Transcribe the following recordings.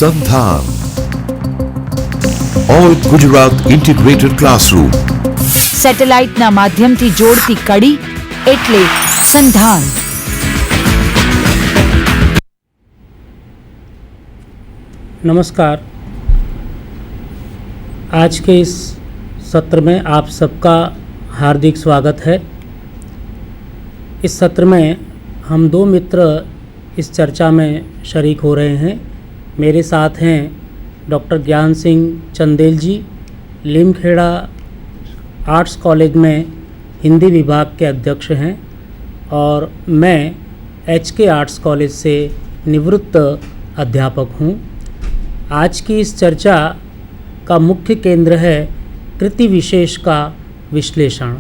संधान all Gujarat integrated classroom સેટેલાઇટના માધ્યમથી જોડતી કડી એટલે સંધાન। नमस्कार। आज के इस सत्र में आप सबका हार्दिक स्वागत है। इस सत्र में हम दो मित्र इस चर्चा में शरीक हो रहे हैं। मेरे साथ हैं डॉक्टर ज्ञान सिंह चंदेल जी, लीमखेड़ा आर्ट्स कॉलेज में हिंदी विभाग के अध्यक्ष हैं, और मैं HK आर्ट्स कॉलेज से निवृत्त अध्यापक हूँ। आज की इस चर्चा का मुख्य केंद्र है कृति विशेष का विश्लेषण।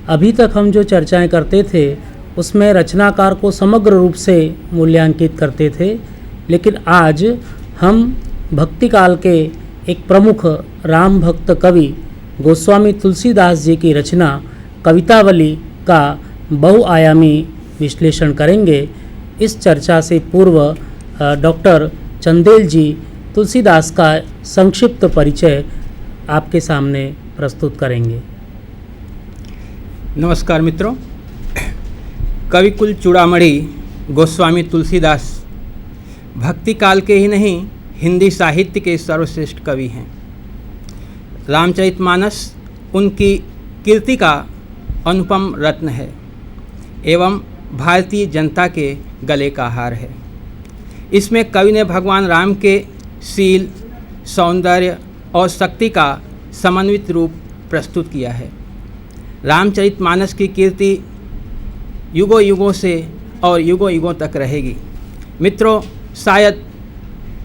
अभी तक हम जो चर्चाएं करते थे उसमें रचनाकार को समग्र रूप से मूल्यांकित करते थे, लेकिन आज हम भक्ति काल के एक प्रमुख राम भक्त कवि गोस्वामी तुलसीदास जी की रचना कवितावली का बहुआयामी विश्लेषण करेंगे। इस चर्चा से पूर्व डॉक्टर चंदेल जी तुलसीदास का संक्षिप्त परिचय आपके सामने प्रस्तुत करेंगे। नमस्कार मित्रों। कविकुल चूड़ामणि गोस्वामी तुलसीदास भक्ति काल के ही नहीं, हिंदी साहित्य के सर्वश्रेष्ठ कवि हैं। रामचरितमानस उनकी कीर्ति का अनुपम रत्न है एवं भारतीय जनता के गले का हार है। इसमें कवि ने भगवान राम के शील, सौंदर्य और शक्ति का समन्वित रूप प्रस्तुत किया है। रामचरितमानस की कीर्ति युगों युगों से और युगों युगों तक रहेगी। मित्रों, शायद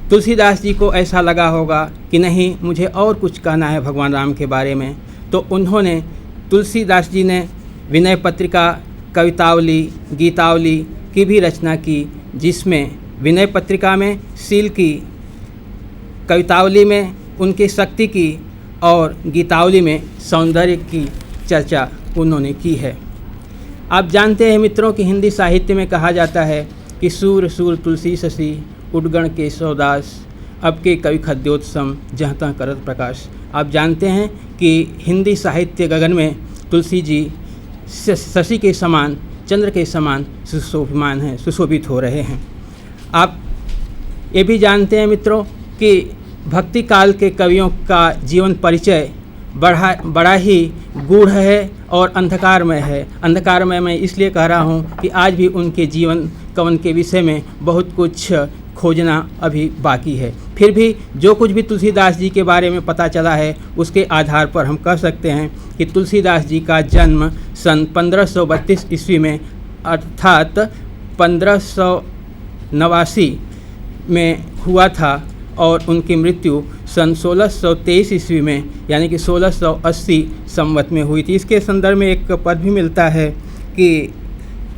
तुलसीदास जी को ऐसा लगा होगा कि नहीं, मुझे और कुछ कहना है भगवान राम के बारे में, तो उन्होंने तुलसीदास जी ने विनय पत्रिका, कवितावली, गीतावली की भी रचना की, जिसमें विनय पत्रिका में शील की, कवितावली में उनकी शक्ति की और गीतावली में सौंदर्य की चर्चा उन्होंने की है। आप जानते हैं मित्रों कि हिंदी साहित्य में कहा जाता है कि सूर सूर तुलसी शशि उडगण के सौदास, अब के कवि खद्योत्सम जहाँ करत प्रकाश। आप जानते हैं कि हिंदी साहित्य गगन में तुलसी जी शशि के समान, चंद्र के समान सुशोभिमान हैं, सुशोभित हो रहे हैं। आप ये भी जानते हैं मित्रों कि भक्ति काल के कवियों का जीवन परिचय बड़ा ही गूढ़ है और अंधकारमय है। अंधकारमय मैं इसलिए कह रहा हूँ कि आज भी उनके जीवन कवन के विषय में बहुत कुछ खोजना अभी बाकी है। फिर भी जो कुछ भी तुलसीदास जी के बारे में पता चला है, उसके आधार पर हम कह सकते हैं कि तुलसीदास जी का जन्म सन 1532 ईस्वी में अर्थात 1589 में हुआ था, और उनकी मृत्यु सन 1623 ईस्वी में यानी कि 1680 संवत में हुई थी। इसके संदर्भ में एक पद भी मिलता है कि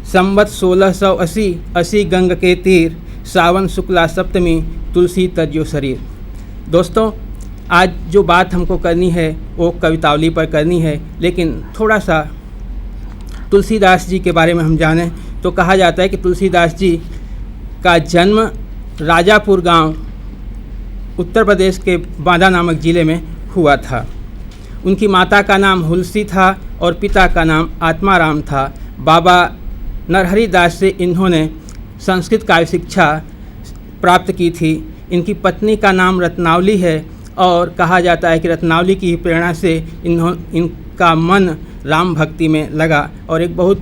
संवत 1680 असी गंग के तीर, सावन शुक्ला सप्तमी तुलसी तज्यो शरीर। दोस्तों, आज जो बात हमको करनी है वो कवितावली पर करनी है, लेकिन थोड़ा सा तुलसीदास जी के बारे में हम जानें तो कहा जाता है कि तुलसीदास जी का जन्म राजापुर गांव उत्तर प्रदेश के बांदा नामक ज़िले में हुआ था। उनकी माता का नाम हुलसी था और पिता का नाम आत्माराम था। बाबा नरहरि दास से इन्होंने संस्कृत काव्य शिक्षा प्राप्त की थी। इनकी पत्नी का नाम रत्नावली है, और कहा जाता है कि रत्नावली की प्रेरणा से इनका मन राम भक्ति में लगा। और एक बहुत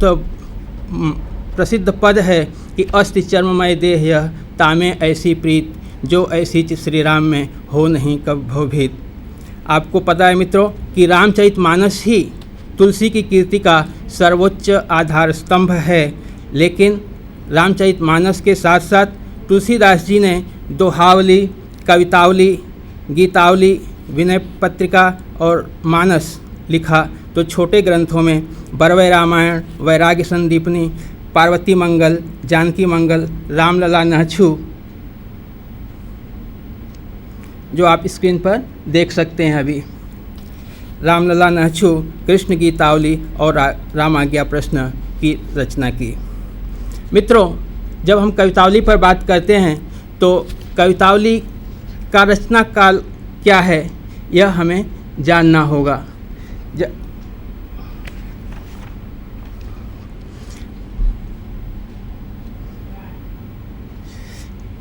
प्रसिद्ध पद है कि अस्ति चर्ममय देह यह तामे ऐसी प्रीत, जो ऐसी श्री राम में हो नहीं कब भवभीत। आपको पता है मित्रों कि रामचरितमानस ही तुलसी की कीर्ति का सर्वोच्च आधार स्तंभ है, लेकिन रामचरितमानस के साथ साथ तुलसीदास जी ने दोहावली, कवितावली, गीतावली, विनय पत्रिका और मानस लिखा। तो छोटे ग्रंथों में बरवै रामायण, वैराग्य संदीपनी, पार्वती मंगल, जानकी मंगल, रामलला नहछू, जो आप स्क्रीन पर देख सकते हैं अभी, रामलला नहछू, कृष्ण गीतावली और रामाज्ञा प्रश्न की रचना की। मित्रों, जब हम कवितावली पर बात करते हैं तो कवितावली का रचना काल क्या है, यह हमें जानना होगा।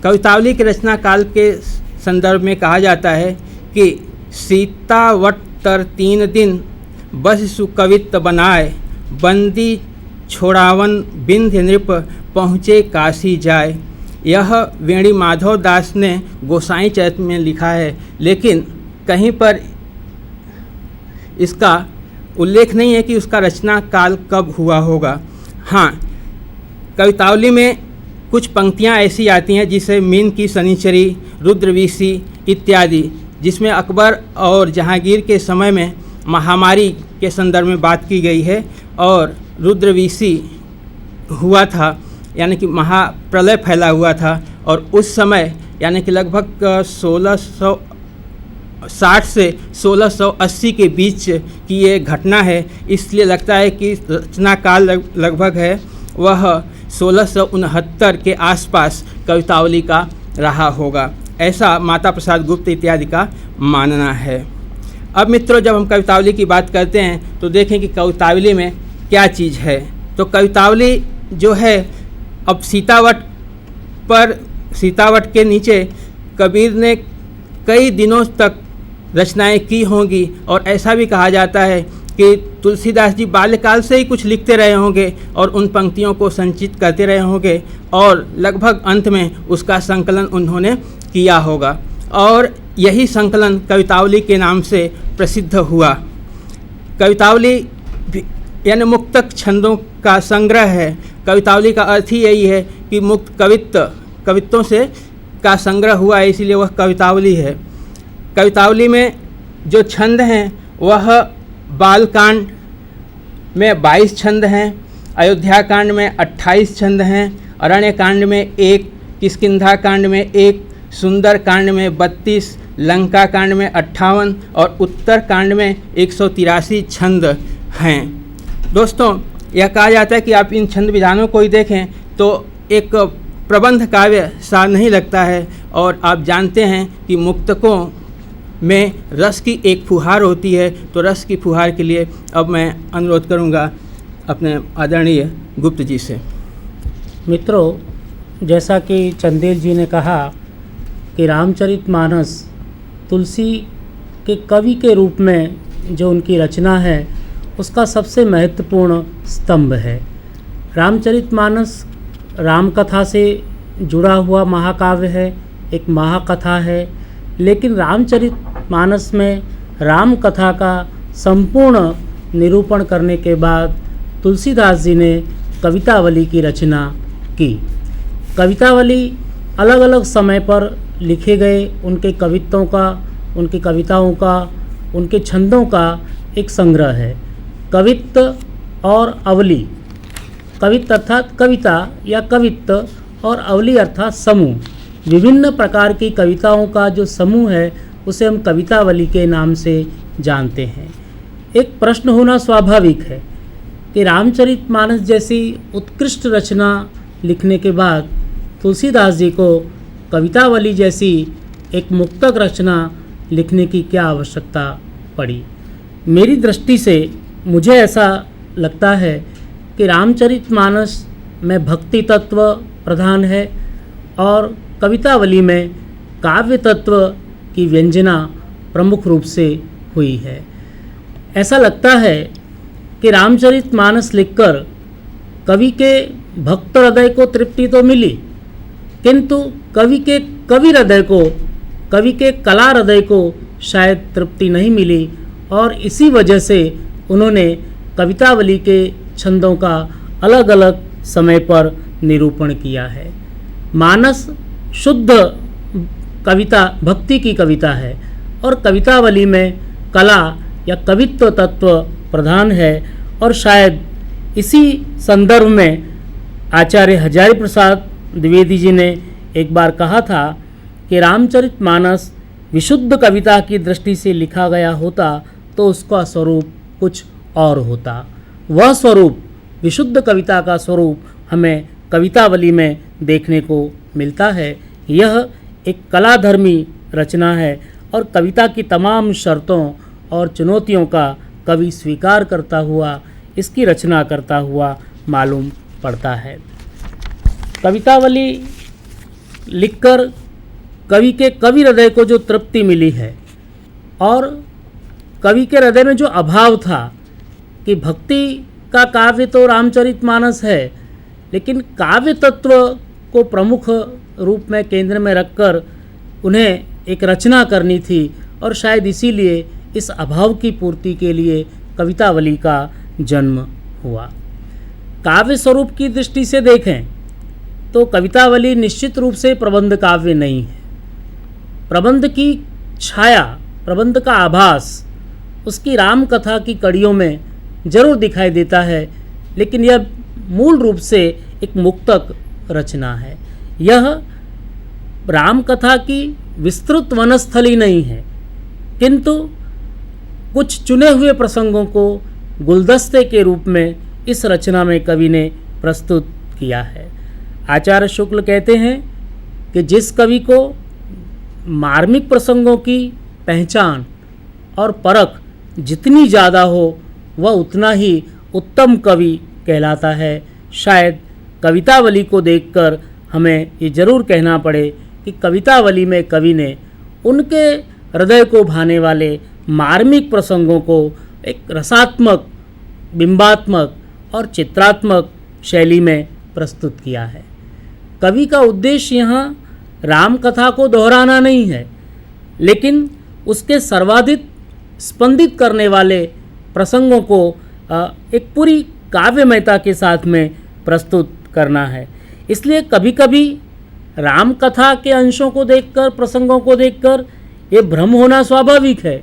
कवितावली के रचना काल के संदर्भ में कहा जाता है कि सीतावट तर 3 दिन बस सुकवित बनाए, बंदी छोड़ावन बिंध्य नृप पहुँचे काशी जाए। यह वेणी माधव दास ने गोसाई चरित में लिखा है, लेकिन कहीं पर इसका उल्लेख नहीं है कि उसका रचना काल कब हुआ होगा। हाँ, कवितावली में कुछ पंक्तियाँ ऐसी आती हैं जिसे मीन की शनिचरी, रुद्रवीसी इत्यादि, जिसमें अकबर और जहांगीर के समय में महामारी के संदर्भ में बात की गई है और रुद्रवीसी हुआ था, यानी कि महाप्रलय फैला हुआ था। और उस समय यानी कि लगभग 1660 से 1680 के बीच की ये घटना है, इसलिए लगता है कि रचना काल लगभग है वह 1669 के आसपास कवितावली का रहा होगा, ऐसा माता प्रसाद गुप्त इत्यादि का मानना है। अब मित्रों, जब हम कवितावली की बात करते हैं तो देखें कि कवितावली में क्या चीज़ है। तो कवितावली जो है, अब सीतावट के नीचे कबीर ने कई दिनों तक रचनाएं की होंगी और ऐसा भी कहा जाता है कि तुलसीदास जी बाल्यकाल से ही कुछ लिखते रहे होंगे और उन पंक्तियों को संचित करते रहे होंगे और लगभग अंत में उसका संकलन उन्होंने किया होगा और यही संकलन कवितावली के नाम से प्रसिद्ध हुआ। कवितावली यानी मुक्तक छंदों का संग्रह है। कवितावली का अर्थ ही यही है कि मुक्त कवित्वों से का संग्रह हुआ है, इसीलिए वह कवितावली है। कवितावली में जो छंद हैं वह बालकांड में 22 छंद हैं, अयोध्या कांड में 28 छंद हैं, अरण्य कांड में 1, किष्किंधा कांड में 1, सुंदर कांड में 32, लंका कांड में 58 और उत्तर कांड में 183 छंद हैं। दोस्तों, यह कहा जाता है कि आप इन छंद विधानों को ही देखें तो एक प्रबंध काव्य सा नहीं लगता है और आप जानते हैं कि मुक्तकों में रस की एक फुहार होती है। तो रस की फुहार के लिए अब मैं अनुरोध करूंगा अपने आदरणीय गुप्त जी से। मित्रों, जैसा कि चंदेल जी ने कहा कि रामचरितमानस तुलसी के कवि के रूप में जो उनकी रचना है उसका सबसे महत्वपूर्ण स्तंभ है। रामचरितमानस राम कथा से जुड़ा हुआ महाकाव्य है, एक महाकथा है, लेकिन रामचरितमानस में राम कथा का संपूर्ण निरूपण करने के बाद तुलसीदास जी ने कवितावली की रचना की। कवितावली अलग अलग समय पर लिखे गए उनके कवित्वों का, उनकी कविताओं का, उनके छंदों का एक संग्रह है। कवित्व और अवली, कवित्व अर्थात कविता या कवित्व और अवली अर्थात समूह, विभिन्न प्रकार की कविताओं का जो समूह है उसे हम कवितावली के नाम से जानते हैं। एक प्रश्न होना स्वाभाविक है कि रामचरितमानस जैसी उत्कृष्ट रचना लिखने के बाद तुलसीदास जी को कवितावली जैसी एक मुक्तक रचना लिखने की क्या आवश्यकता पड़ी। मेरी दृष्टि से मुझे ऐसा लगता है कि रामचरितमानस में भक्ति तत्व प्रधान है और कवितावली में काव्य तत्व की व्यंजना प्रमुख रूप से हुई है। ऐसा लगता है कि रामचरितमानस लिखकर कवि के भक्त हृदय को तृप्ति तो मिली, किंतु कवि के कवि हृदय को, कवि के कला हृदय को शायद तृप्ति नहीं मिली और इसी वजह से उन्होंने कवितावली के छंदों का अलग अलग समय पर निरूपण किया है। मानस शुद्ध कविता, भक्ति की कविता है और कवितावली में कला या कवित्व तत्व प्रधान है और शायद इसी संदर्भ में आचार्य हजारी प्रसाद द्विवेदी जी ने एक बार कहा था कि रामचरितमानस विशुद्ध कविता की दृष्टि से लिखा गया होता तो उसका स्वरूप कुछ और होता। वह स्वरूप, विशुद्ध कविता का स्वरूप हमें कवितावली में देखने को मिलता है। यह एक कलाधर्मी रचना है और कविता की तमाम शर्तों और चुनौतियों का कवि स्वीकार करता हुआ इसकी रचना करता हुआ मालूम पड़ता है। कवितावली लिखकर कवि के कवि हृदय को जो तृप्ति मिली है और कवि के हृदय में जो अभाव था कि भक्ति का काव्य तो रामचरितमानस है, लेकिन काव्य तत्व को प्रमुख रूप में केंद्र में रखकर उन्हें एक रचना करनी थी और शायद इसीलिए इस अभाव की पूर्ति के लिए कवितावली का जन्म हुआ। काव्य स्वरूप की दृष्टि से देखें तो कवितावली निश्चित रूप से प्रबंध काव्य नहीं है। प्रबंध की छाया, प्रबंध का आभास उसकी राम कथा की कड़ियों में जरूर दिखाई देता है, लेकिन यह मूल रूप से एक मुक्तक रचना है। यह राम कथा की विस्तृत वनस्थली नहीं है, किंतु कुछ चुने हुए प्रसंगों को गुलदस्ते के रूप में इस रचना में कवि ने प्रस्तुत किया है। आचार्य शुक्ल कहते हैं कि जिस कवि को मार्मिक प्रसंगों की पहचान और परख जितनी ज़्यादा हो वह उतना ही उत्तम कवि कहलाता है। शायद कवितावली को देखकर हमें ये जरूर कहना पड़े कि कवितावली में कवि ने उनके हृदय को भाने वाले मार्मिक प्रसंगों को एक रसात्मक, बिंबात्मक और चित्रात्मक शैली में प्रस्तुत किया है। कवि का उद्देश्य यहाँ राम कथा को दोहराना नहीं है, लेकिन उसके सर्वाधिक स्पंदित करने वाले प्रसंगों को एक पूरी काव्यमयता के साथ में प्रस्तुत करना है। इसलिए कभी कभी राम कथा के अंशों को देखकर, प्रसंगों को देखकर ये भ्रम होना स्वाभाविक है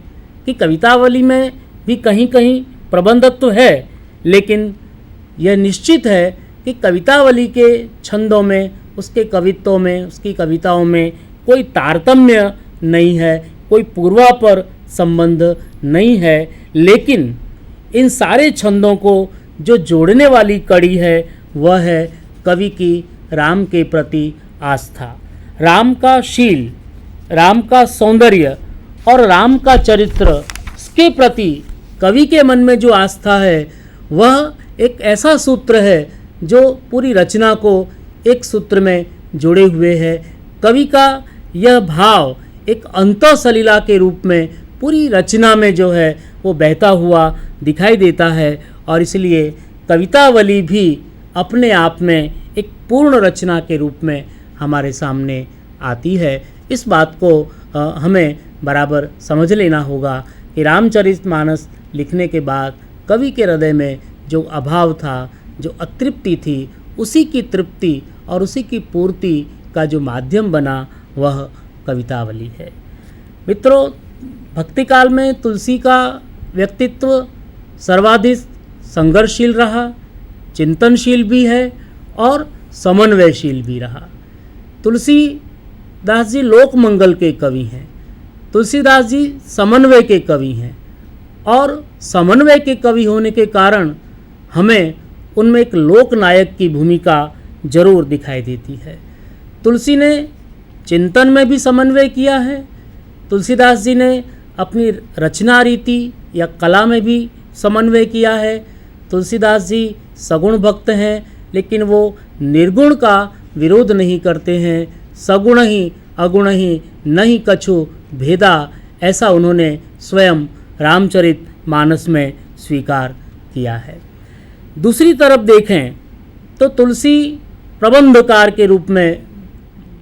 कि कवितावली में भी कहीं कहीं प्रबंधत्व है, लेकिन यह निश्चित है कि कवितावली के छंदों में, उसके कवित्वों में, उसकी कविताओं में कोई तारतम्य नहीं है, कोई पूर्वापर संबंध नहीं है, लेकिन इन सारे छंदों को जो जोड़ने वाली कड़ी है वह है कवि की राम के प्रति आस्था। राम का शील, राम का सौंदर्य और राम का चरित्र के प्रति कवि के मन में जो आस्था है वह एक ऐसा सूत्र है जो पूरी रचना को एक सूत्र में जोड़े हुए है। कवि का यह भाव एक अंतःसलीला के रूप में पूरी रचना में जो है वो बहता हुआ दिखाई देता है और इसलिए कवितावली भी अपने आप में एक पूर्ण रचना के रूप में हमारे सामने आती है। इस बात को हमें बराबर समझ लेना होगा कि रामचरितमानस लिखने के बाद कवि के हृदय में जो अभाव था, जो अतृप्ति थी, उसी की तृप्ति और उसी की पूर्ति का जो माध्यम बना वह कवितावली है। मित्रों, भक्ति काल में तुलसी का व्यक्तित्व सर्वाधिक संघर्षशील रहा, चिंतनशील भी है और समन्वयशील भी रहा। तुलसीदास जी लोक मंगल के कवि हैं, तुलसीदास जी समन्वय के कवि हैं और समन्वय के कवि होने के कारण हमें उनमें एक लोक नायक की भूमिका जरूर दिखाई देती है। तुलसी ने चिंतन में भी समन्वय किया है, तुलसीदास जी ने अपनी रचना रीति या कला में भी समन्वय किया है। तुलसीदास जी सगुण भक्त हैं, लेकिन वो निर्गुण का विरोध नहीं करते हैं। सगुण ही अगुण ही नहीं कछु भेदा, ऐसा उन्होंने स्वयं रामचरितमानस में स्वीकार किया है। दूसरी तरफ देखें तो तुलसी प्रबंधकार के रूप में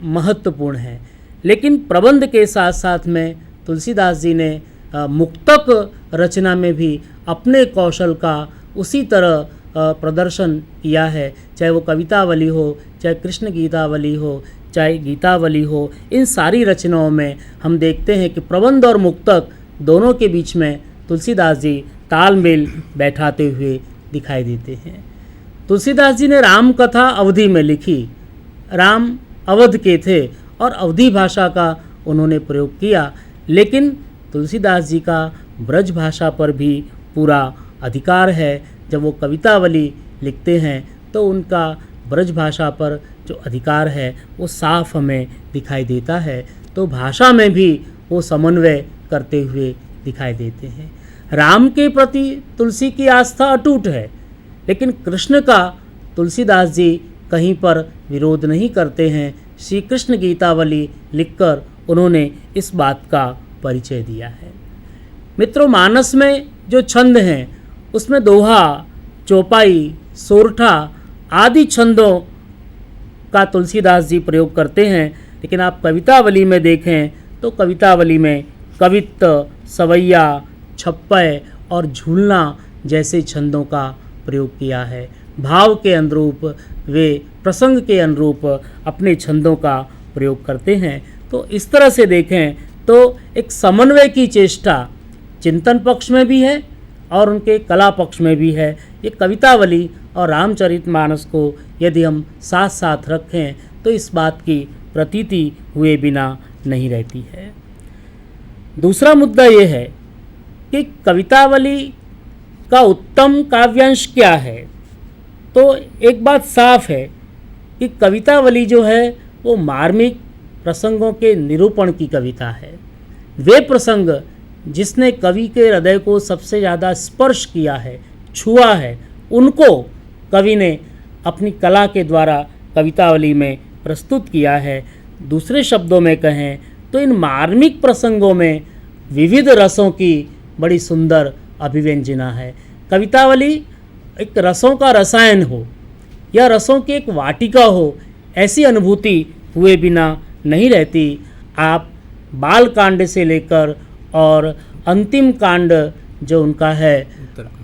महत्वपूर्ण है, लेकिन प्रबंध के साथ साथ में तुलसीदास जी ने मुक्तक रचना में भी अपने कौशल का उसी तरह प्रदर्शन किया है। चाहे वो कवितावली हो, चाहे कृष्ण गीतावली हो, चाहे गीतावली हो, इन सारी रचनाओं में हम देखते हैं कि प्रबंध और मुक्तक दोनों के बीच में तुलसीदास जी तालमेल बैठाते हुए दिखाई देते हैं। तुलसीदास जी ने राम कथा अवधी में लिखी। राम अवध के थे और अवधी भाषा का उन्होंने प्रयोग किया, लेकिन तुलसीदास जी का ब्रज भाषा पर भी पूरा अधिकार है। जब वो कवितावली लिखते हैं तो उनका ब्रज भाषा पर जो अधिकार है वो साफ हमें दिखाई देता है। तो भाषा में भी वो समन्वय करते हुए दिखाई देते हैं। राम के प्रति तुलसी की आस्था अटूट है, लेकिन कृष्ण का तुलसीदास जी कहीं पर विरोध नहीं करते हैं। श्री कृष्ण गीतावली लिखकर उन्होंने इस बात का परिचय दिया है। मित्रों, मानस में जो छंद हैं उसमें दोहा, चौपाई, सोरठा आदि छंदों का तुलसीदास जी प्रयोग करते हैं, लेकिन आप कवितावली में देखें तो कवितावली में कवित्त, सवैया, छप्पय और झूलना जैसे छंदों का प्रयोग किया है। भाव के अनुरूप, वे प्रसंग के अनुरूप अपने छंदों का प्रयोग करते हैं। तो इस तरह से देखें तो एक समन्वय की चेष्टा चिंतन पक्ष में भी है और उनके कला पक्ष में भी है। ये कवितावली और रामचरितमानस को यदि हम साथ साथ रखें तो इस बात की प्रतीति हुए बिना नहीं रहती है। दूसरा मुद्दा ये है कि कवितावली का उत्तम काव्यांश क्या है। तो एक बात साफ है कि कवितावली जो है वो मार्मिक प्रसंगों के निरूपण की कविता है। वे प्रसंग जिसने कवि के हृदय को सबसे ज़्यादा स्पर्श किया है, छुआ है, उनको कवि ने अपनी कला के द्वारा कवितावली में प्रस्तुत किया है। दूसरे शब्दों में कहें तो इन मार्मिक प्रसंगों में विविध रसों की बड़ी सुंदर अभिव्यंजना है। कवितावली एक रसों का रसायन हो या रसों की एक वाटिका हो, ऐसी अनुभूति हुए बिना नहीं रहती। आप बाल कांड से लेकर और अंतिम कांड जो उनका है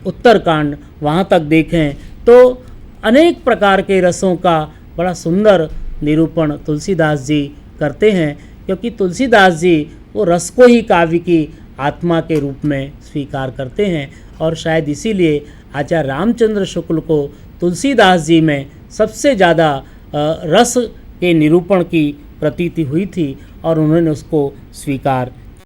उत्तरकांड, वहाँ तक देखें तो अनेक प्रकार के रसों का बड़ा सुंदर निरूपण तुलसीदास जी करते हैं, क्योंकि तुलसीदास जी वो रस को ही काव्य की आत्मा के रूप में स्वीकार करते हैं। और शायद इसीलिए आचार्य रामचंद्र शुक्ल को तुलसीदास जी में सबसे ज़्यादा रस के निरूपण की प्रतीति हुई थी और उन्होंने उसको स्वीकार